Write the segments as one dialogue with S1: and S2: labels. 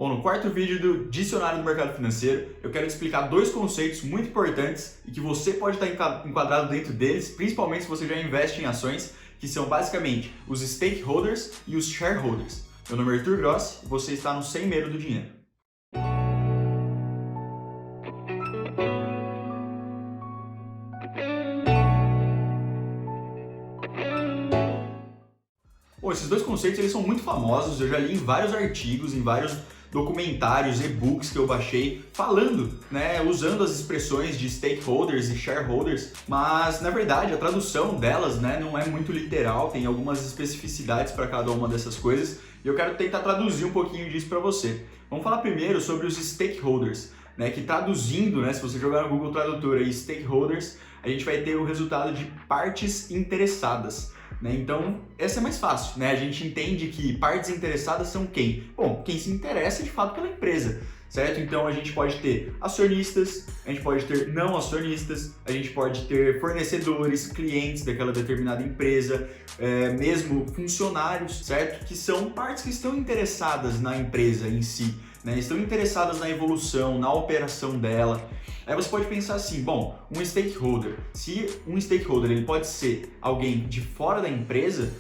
S1: Bom, no quarto vídeo do Dicionário do Mercado Financeiro, eu quero te explicar dois conceitos muito importantes e que você pode estar enquadrado dentro deles, principalmente se você já investe em ações, que são basicamente os stakeholders e os shareholders. Meu nome é Arthur Grossi e você está no Sem Medo do Dinheiro. Bom, esses dois conceitos eles são muito famosos, eu já li em vários artigos, em vários documentários, e-books que eu baixei, falando, usando as expressões de stakeholders e shareholders, mas na verdade a tradução delas, não é muito literal, tem algumas especificidades para cada uma dessas coisas e eu quero tentar traduzir um pouquinho disso para você. Vamos falar primeiro sobre os stakeholders, que traduzindo, se você jogar no Google Tradutor aí, stakeholders, a gente vai ter o resultado de partes interessadas. Então, essa é mais fácil, a gente entende que partes interessadas são quem? Bom, quem se interessa de fato pela empresa, certo? Então, a gente pode ter acionistas, a gente pode ter não acionistas, a gente pode ter fornecedores, clientes daquela determinada empresa, mesmo funcionários, certo? Que são partes que estão interessadas na empresa em si, estão interessadas na evolução, na operação dela. Aí você pode pensar assim, bom, um stakeholder, se um stakeholder ele pode ser alguém de fora da empresa,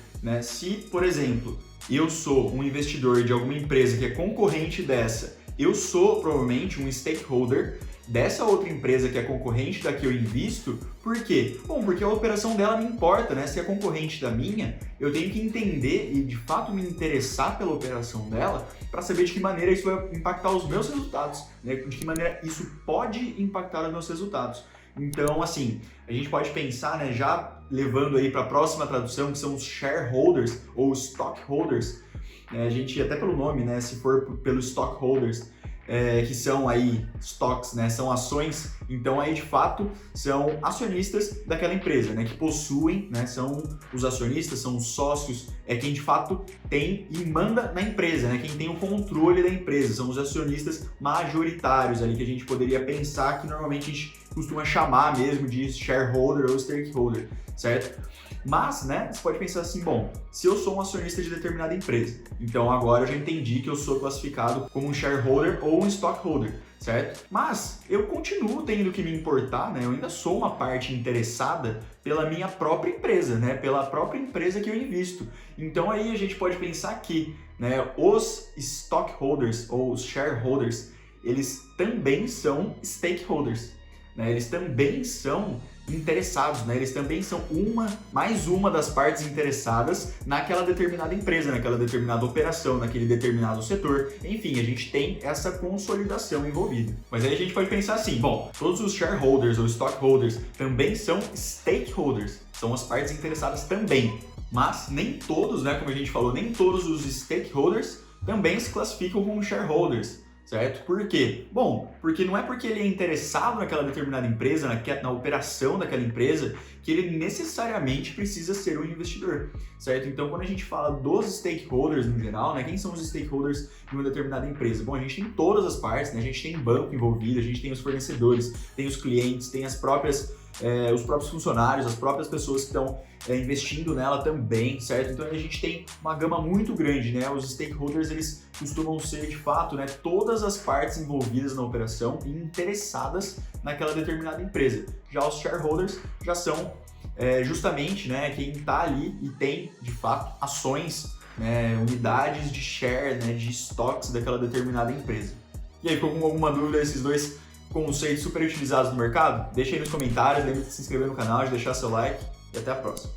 S1: se, por exemplo, eu sou um investidor de alguma empresa que é concorrente dessa, eu sou provavelmente um stakeholder dessa outra empresa que é concorrente da que eu invisto. Por quê? Bom, porque a operação dela me importa, Se é concorrente da minha, eu tenho que entender e de fato me interessar pela operação dela para saber de que maneira isso vai impactar os meus resultados, de que maneira isso pode impactar os meus resultados. Então, assim, a gente pode pensar, já levando aí para a próxima tradução, que são os shareholders ou stockholders, a gente, até pelo nome, se for pelos stockholders, que são aí stocks, são ações, então aí de fato são acionistas daquela empresa, que possuem, são os acionistas, são os sócios, quem de fato tem e manda na empresa, quem tem o controle da empresa, são os acionistas majoritários ali que a gente poderia pensar que normalmente a gente costuma chamar mesmo de shareholder ou stakeholder, certo? Mas, você pode pensar assim, bom, se eu sou um acionista de determinada empresa, então agora eu já entendi que eu sou classificado como um shareholder ou um stockholder, certo? Mas eu continuo tendo que me importar, eu ainda sou uma parte interessada pela minha própria empresa, pela própria empresa que eu invisto. Então aí a gente pode pensar que, os stockholders ou os shareholders, eles também são stakeholders, eles também são interessados, eles também são mais uma das partes interessadas naquela determinada empresa, naquela determinada operação, naquele determinado setor. Enfim, a gente tem essa consolidação envolvida. Mas aí a gente pode pensar assim, bom, todos os shareholders ou stockholders também são stakeholders, são as partes interessadas também. Mas nem todos, como a gente falou, nem todos os stakeholders também se classificam como shareholders. Certo? Por quê? Bom, porque não é porque ele é interessado naquela determinada empresa, na operação daquela empresa, que ele necessariamente precisa ser um investidor, certo? Então, quando a gente fala dos stakeholders no geral, quem são os stakeholders de uma determinada empresa? Bom, a gente tem todas as partes, a gente tem banco envolvido, a gente tem os fornecedores, tem os clientes, tem os próprios funcionários, as próprias pessoas que estão investindo nela também, certo? Então a gente tem uma gama muito grande, Os stakeholders, eles costumam ser, de fato, todas as partes envolvidas na operação e interessadas naquela determinada empresa. Já os shareholders já são justamente, quem está ali e tem, de fato, ações, unidades de share, de stocks daquela determinada empresa. E aí, ficou com alguma dúvida desses dois conceitos super utilizados no mercado? Deixa aí nos comentários, lembre de se inscrever no canal, de deixar seu like e até a próxima.